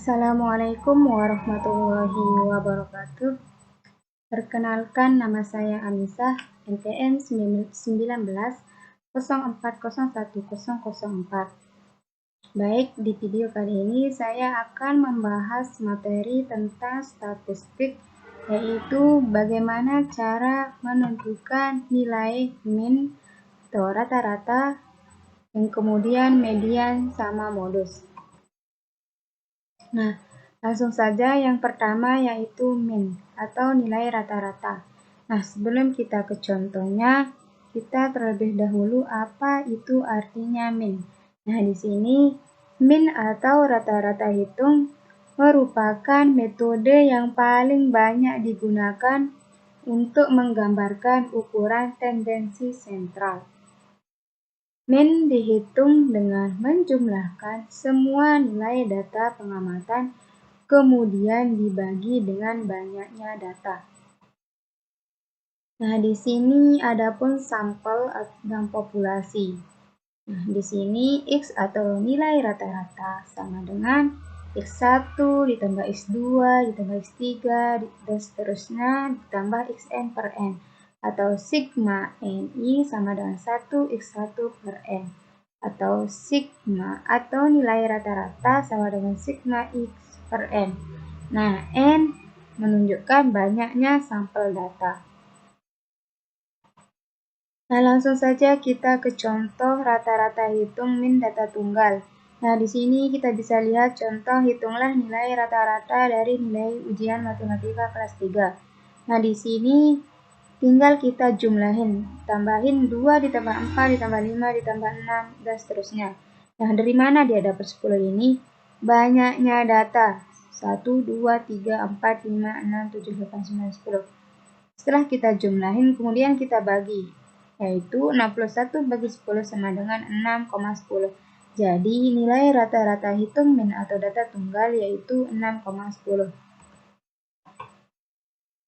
Assalamualaikum warahmatullahi wabarakatuh. Perkenalkan, nama saya Anissa, NPM 19 040104. Baik, di video kali ini saya akan membahas materi tentang statistik, yaitu bagaimana cara menentukan nilai min atau rata-rata, dan kemudian median sama modus. Nah, langsung saja yang pertama yaitu min atau nilai rata-rata. Nah, sebelum kita ke contohnya, kita terlebih dahulu apa itu artinya min. Nah, di sini min atau rata-rata hitung merupakan metode yang paling banyak digunakan untuk menggambarkan ukuran tendensi sentral. Min dihitung dengan menjumlahkan semua nilai data pengamatan, kemudian dibagi dengan banyaknya data. Nah, di sini adapun sampel dan populasi. Nah, di sini X atau nilai rata-rata sama dengan X1 ditambah X2 ditambah X3 dan seterusnya ditambah Xn per N. Atau sigma NI sama dengan 1x1 per N. Atau sigma atau nilai rata-rata sama dengan sigma X per N. Nah, N menunjukkan banyaknya sampel data. Nah, langsung saja kita ke contoh rata-rata hitung min data tunggal. Nah, di sini kita bisa lihat contoh hitunglah nilai rata-rata dari nilai ujian matematika kelas 3. Nah, di sini tinggal kita jumlahin, tambahin 2 ditambah 4 ditambah 5 ditambah 6 dan seterusnya. Nah, dari mana dia dapat 10 ini? Banyaknya data. 1, 2, 3, 4, 5, 6, 7, 8, 9, 10. Setelah kita jumlahin, kemudian kita bagi, yaitu 61 bagi 10 sama dengan 6,10. Jadi nilai rata-rata hitung min atau data tunggal yaitu 6,10.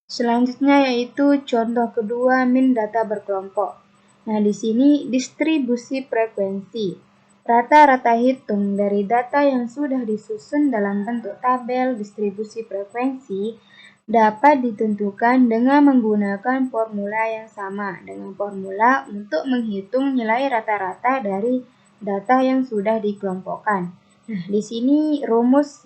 Selanjutnya yaitu contoh kedua min data berkelompok. Nah, di sini distribusi frekuensi. Rata-rata hitung dari data yang sudah disusun dalam bentuk tabel distribusi frekuensi dapat ditentukan dengan menggunakan formula yang sama dengan formula untuk menghitung nilai rata-rata dari data yang sudah dikelompokkan. Nah, di sini rumus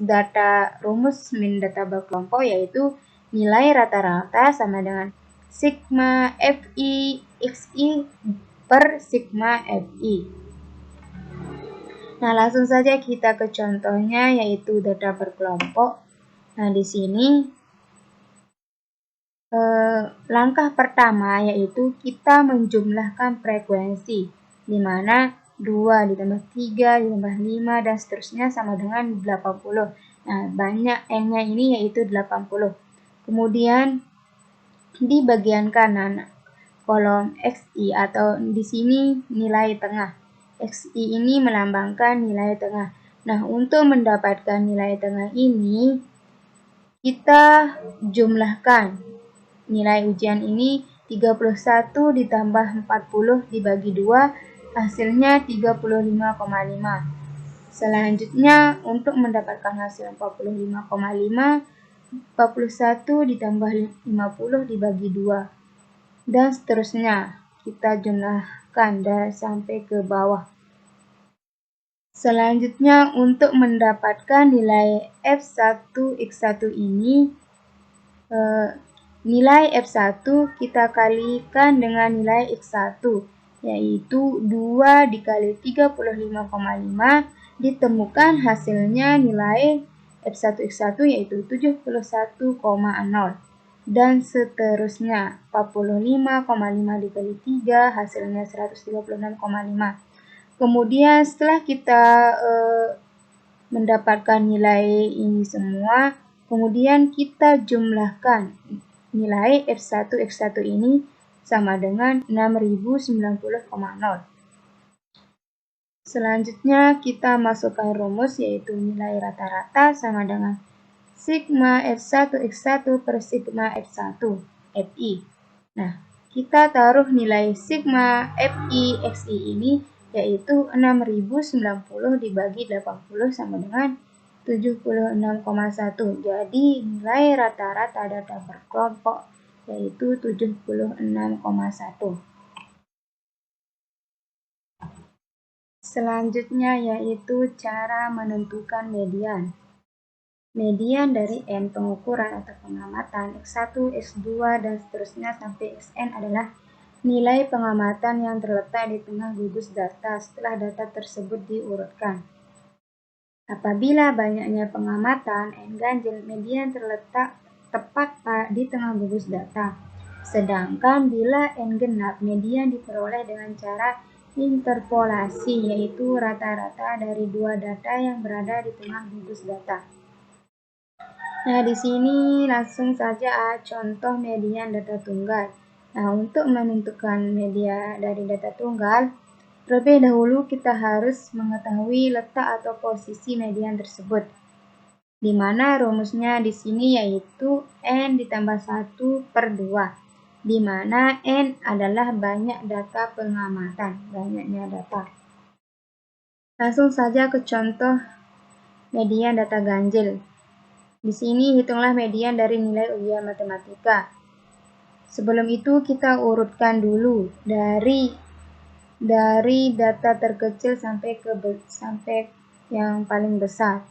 min data berkelompok yaitu nilai rata-rata sama dengan sigma Fi Xi per sigma Fi. Nah, langsung saja kita ke contohnya yaitu data berkelompok. Nah, di sini langkah pertama yaitu kita menjumlahkan frekuensi, di mana 2 ditambah 3 ditambah 5 dan seterusnya sama dengan 80. Nah, banyak N-nya ini yaitu 80. Kemudian di bagian kanan kolom Xi atau di sini nilai tengah. Xi ini melambangkan nilai tengah. Nah, untuk mendapatkan nilai tengah ini kita jumlahkan. Nilai ujian ini 31 ditambah 40 dibagi 2, hasilnya 35,5. Selanjutnya, untuk mendapatkan hasil 45,5, 41 ditambah 50 dibagi 2. Dan seterusnya, kita jumlahkan dan sampai ke bawah. Selanjutnya, untuk mendapatkan nilai F1X1 ini, nilai F1 kita kalikan dengan nilai X1, yaitu 2 dikali 35,5, ditemukan hasilnya nilai F1X1 yaitu 71,0. Dan seterusnya, 45,5 dikali 3 hasilnya 136,5. Kemudian setelah kita mendapatkan nilai ini semua, kemudian kita jumlahkan. Nilai F1X1 ini sama dengan 6090,0. Selanjutnya kita masukkan rumus yaitu nilai rata-rata sama dengan sigma F1X1 per sigma F1 Fi. Nah, kita taruh nilai sigma Fi Xi ini yaitu 6090 dibagi 80 sama dengan 76,1. Jadi nilai rata-rata data berkelompok yaitu 76,1. Selanjutnya yaitu cara menentukan median. Median dari N pengukuran atau pengamatan X1, X2, dan seterusnya sampai Xn adalah nilai pengamatan yang terletak di tengah gugus data setelah data tersebut diurutkan. Apabila banyaknya pengamatan, N ganjil, median terletak tepat di tengah gugus data. Sedangkan bila N genap, median diperoleh dengan cara interpolasi, yaitu rata-rata dari dua data yang berada di tengah gugus data. Nah, di sini langsung saja contoh median data tunggal. Nah, untuk menentukan media dari data tunggal, terlebih dahulu kita harus mengetahui letak atau posisi median tersebut. Di mana rumusnya di sini yaitu N ditambah 1/2, di mana N adalah banyak data pengamatan, banyaknya data. Langsung saja ke contoh median data ganjil. Di sini hitunglah median dari nilai ujian matematika. Sebelum itu kita urutkan dulu dari data terkecil sampai yang paling besar.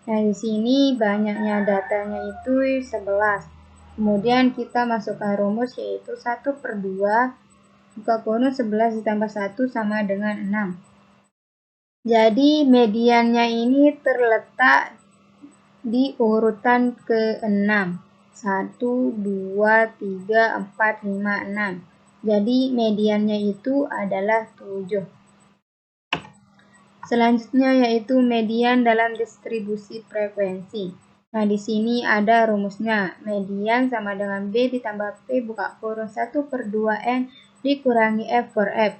Nah, di sini banyaknya datanya itu 11. Kemudian kita masukkan rumus yaitu 1/2 buka kurung 11 ditambah 1 sama dengan 6. Jadi mediannya ini terletak di urutan ke-6. 1, 2, 3, 4, 5, 6. Jadi mediannya itu adalah 7. Selanjutnya yaitu median dalam distribusi frekuensi. Nah, di sini ada rumusnya. Median sama dengan B ditambah P buka kurung 1/2N dikurangi F per F.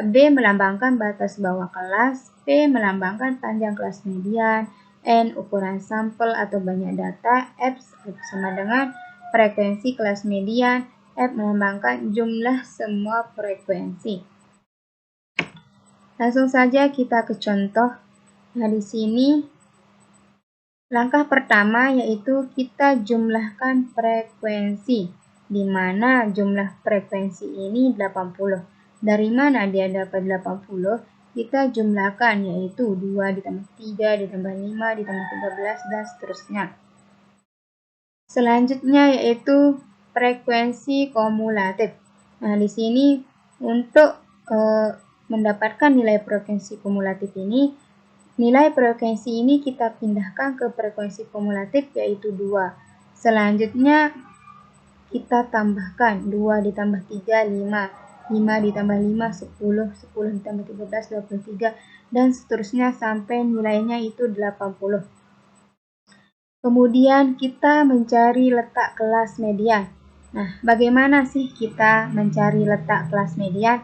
B melambangkan batas bawah kelas, P melambangkan panjang kelas median, N ukuran sampel atau banyak data, F sama dengan frekuensi kelas median, F melambangkan jumlah semua frekuensi. Langsung saja kita ke contoh. Nah, di sini langkah pertama yaitu kita jumlahkan frekuensi, di mana jumlah frekuensi ini 80. Dari mana dia dapat 80? Kita jumlahkan yaitu 2 ditambah 3 ditambah 5 ditambah 13 dan seterusnya. Selanjutnya yaitu frekuensi kumulatif. Nah, di sini untuk mendapatkan nilai frekuensi kumulatif ini, nilai frekuensi ini kita pindahkan ke frekuensi kumulatif yaitu 2. Selanjutnya kita tambahkan 2 ditambah 3, 5. 5 ditambah 5, 10. 10 ditambah 13, 23. Dan seterusnya sampai nilainya itu 80. Kemudian kita mencari letak kelas median. Nah, bagaimana sih kita mencari letak kelas median?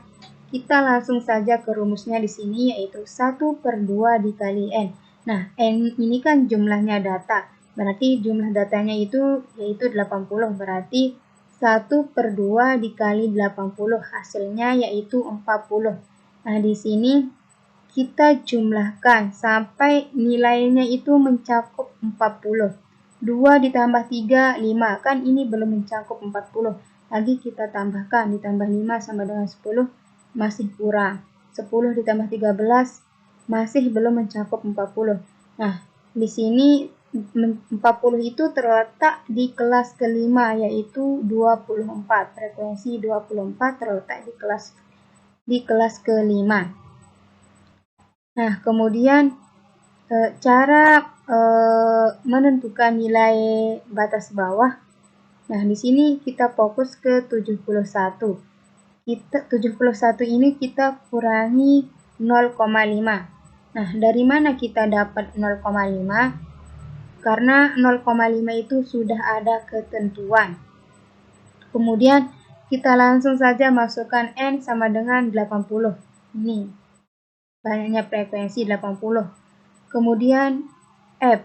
Kita langsung saja ke rumusnya di sini yaitu 1/2 dikali N. Nah, N ini kan jumlahnya data. Berarti jumlah datanya itu yaitu 80. Berarti 1/2 dikali 80. Hasilnya yaitu 40. Nah, di sini kita jumlahkan sampai nilainya itu mencakup 40. 2 ditambah 3, 5. Kan ini belum mencakup 40. Lagi kita tambahkan, ditambah 5 sama dengan 10, masih kurang. 10 ditambah 13, masih belum mencakup 40. Nah, di sini 40 itu terletak di kelas kelima, yaitu 24. Frekuensi 24 terletak di kelas kelima. Nah, kemudian cara menentukan nilai batas bawah. Nah, di sini kita fokus ke 71. 71 ini kita kurangi 0,5. Nah, dari mana kita dapat 0,5? Karena 0,5 itu sudah ada ketentuan. Kemudian kita langsung saja masukkan N sama dengan 80. Ini banyaknya frekuensi 80. Kemudian F,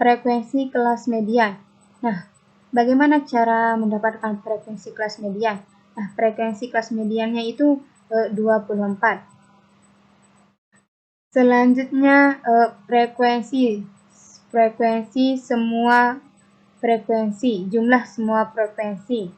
frekuensi kelas median. Nah, bagaimana cara mendapatkan frekuensi kelas median? Nah, frekuensi kelas mediannya itu 24. Selanjutnya frekuensi jumlah semua frekuensi.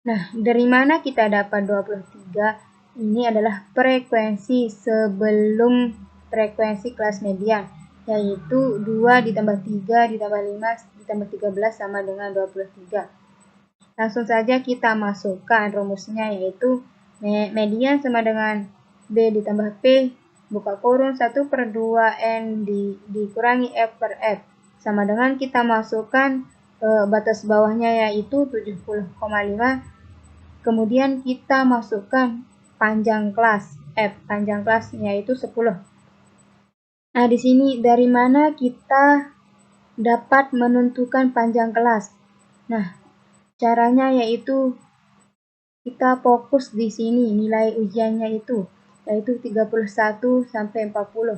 Nah, dari mana kita dapat 23? Ini adalah frekuensi sebelum frekuensi kelas median, yaitu 2 ditambah 3 ditambah 5 ditambah 13 sama dengan 23. Langsung saja kita masukkan rumusnya, yaitu median sama dengan B ditambah P buka kurung 1/2N dikurangi F per F, sama dengan kita masukkan batas bawahnya yaitu 70,5, kemudian kita masukkan panjang kelas F, panjang kelas yaitu 10. Nah, di sini dari mana kita dapat menentukan panjang kelas? Nah, caranya yaitu kita fokus di sini nilai ujiannya itu, yaitu 31 sampai 40.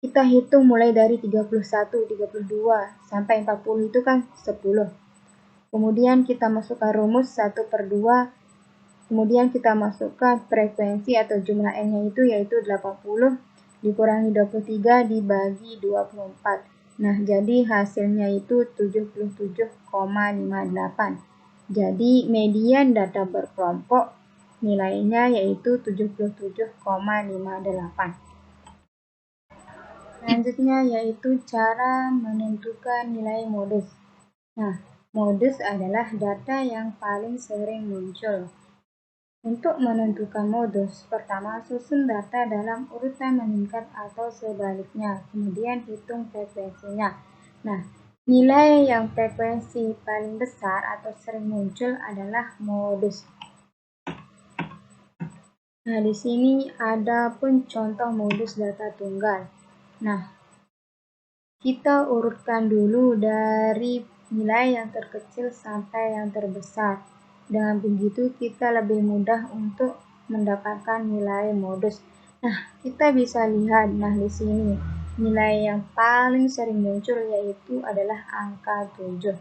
Kita hitung mulai dari 31, 32 sampai 40 itu kan 10. Kemudian kita masukkan rumus 1/2, kemudian kita masukkan frekuensi atau jumlah N-nya itu yaitu 80 dikurangi 23 dibagi 24. Nah, jadi hasilnya itu 77,58. Jadi median data berkelompok nilainya yaitu 77,58. Selanjutnya yaitu cara menentukan nilai modus. Nah, modus adalah data yang paling sering muncul. Untuk menentukan modus, pertama susun data dalam urutan meningkat atau sebaliknya, kemudian hitung frekuensinya. Nah, nilai yang frekuensi paling besar atau sering muncul adalah modus. Nah, di sini ada pun contoh modus data tunggal. Nah, kita urutkan dulu dari nilai yang terkecil sampai yang terbesar. Dengan begitu kita lebih mudah untuk mendapatkan nilai modus. Nah, kita bisa lihat, nah di sini nilai yang paling sering muncul yaitu adalah angka 7.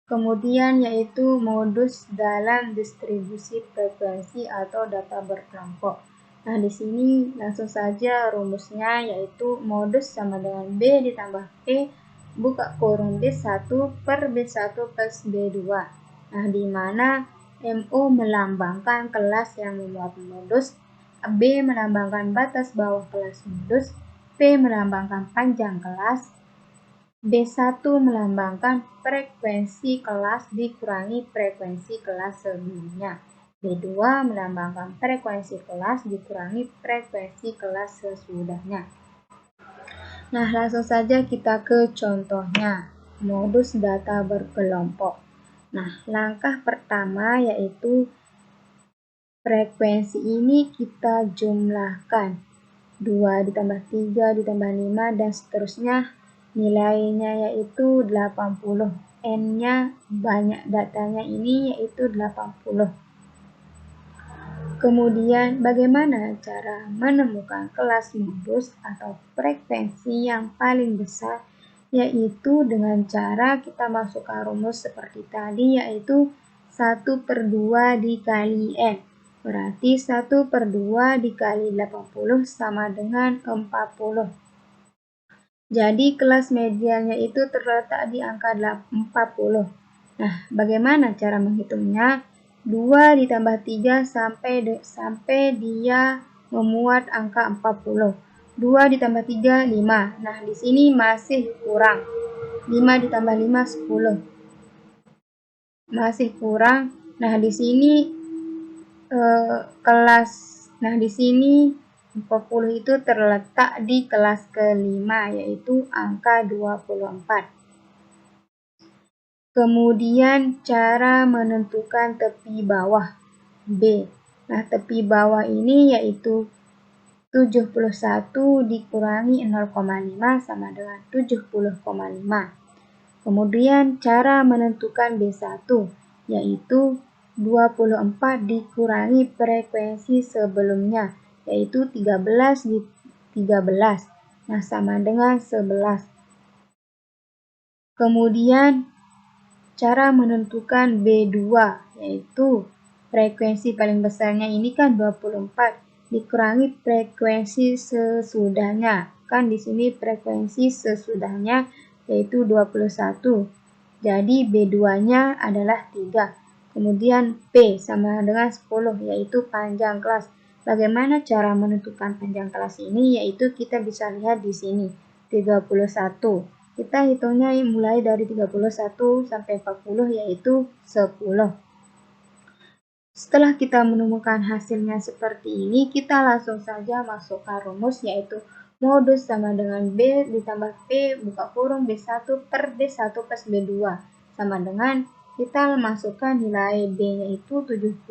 Kemudian yaitu modus dalam distribusi frekuensi atau data berkelompok. Nah, di sini langsung saja rumusnya yaitu modus sama dengan B ditambah P buka kurung B1 per B1 plus B2. Nah, di mana MO melambangkan kelas yang memuat modus, B melambangkan batas bawah kelas modus, P melambangkan panjang kelas, B1 melambangkan frekuensi kelas dikurangi frekuensi kelas sebelumnya. B2 melambangkan frekuensi kelas dikurangi frekuensi kelas sesudahnya. Nah, langsung saja kita ke contohnya, modus data berkelompok. Nah, langkah pertama yaitu frekuensi ini kita jumlahkan. 2 ditambah 3 ditambah 5 dan seterusnya. Nilainya yaitu 80. N-nya banyak datanya ini yaitu 80. Kemudian bagaimana cara menemukan kelas modus atau frekuensi yang paling besar, yaitu dengan cara kita masukkan rumus seperti tadi yaitu 1/2 dikali N. Berarti 1/2 dikali 80 sama dengan 40. Jadi kelas mediannya itu terletak di angka 40. Nah, bagaimana cara menghitungnya? 2 ditambah 3 sampai dia memuat angka 40. 2 ditambah 3, 5. Nah, di sini masih kurang. 5 ditambah 5, 10. Masih kurang. Nah, di sini di sini 40 itu terletak di kelas kelima, yaitu angka 24. Kemudian cara menentukan tepi bawah B. Nah, tepi bawah ini yaitu 71 dikurangi 0,5 sama dengan 70,5. Kemudian cara menentukan B1 yaitu 24 dikurangi frekuensi sebelumnya yaitu 13 di 13. Nah, sama dengan 11. Kemudian cara menentukan B2 yaitu frekuensi paling besarnya ini kan 24 dikurangi frekuensi sesudahnya. Kan di sini frekuensi sesudahnya yaitu 21. Jadi B2-nya adalah 3. Kemudian P sama dengan 10 yaitu panjang kelas. Bagaimana cara menentukan panjang kelas ini? Yaitu kita bisa lihat di sini 31. Kita hitungnya mulai dari 31 sampai 40 yaitu 10. Setelah kita menemukan hasilnya seperti ini, kita langsung saja masukkan rumus yaitu modus sama dengan B ditambah P buka kurung B1 per D1 plus B2 sama dengan kita masukkan nilai B-nya itu 70,5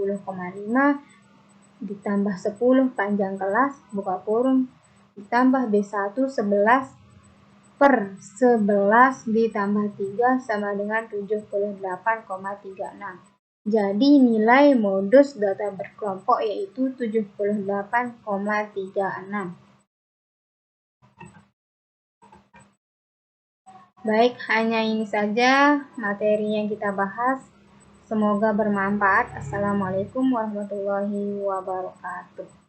ditambah 10 panjang kelas buka kurung ditambah B1 11 per 11 ditambah 3 sama dengan 78,36. Jadi nilai modus data berkelompok yaitu 78,36. Baik, hanya ini saja materi yang kita bahas. Semoga bermanfaat. Assalamualaikum warahmatullahi wabarakatuh.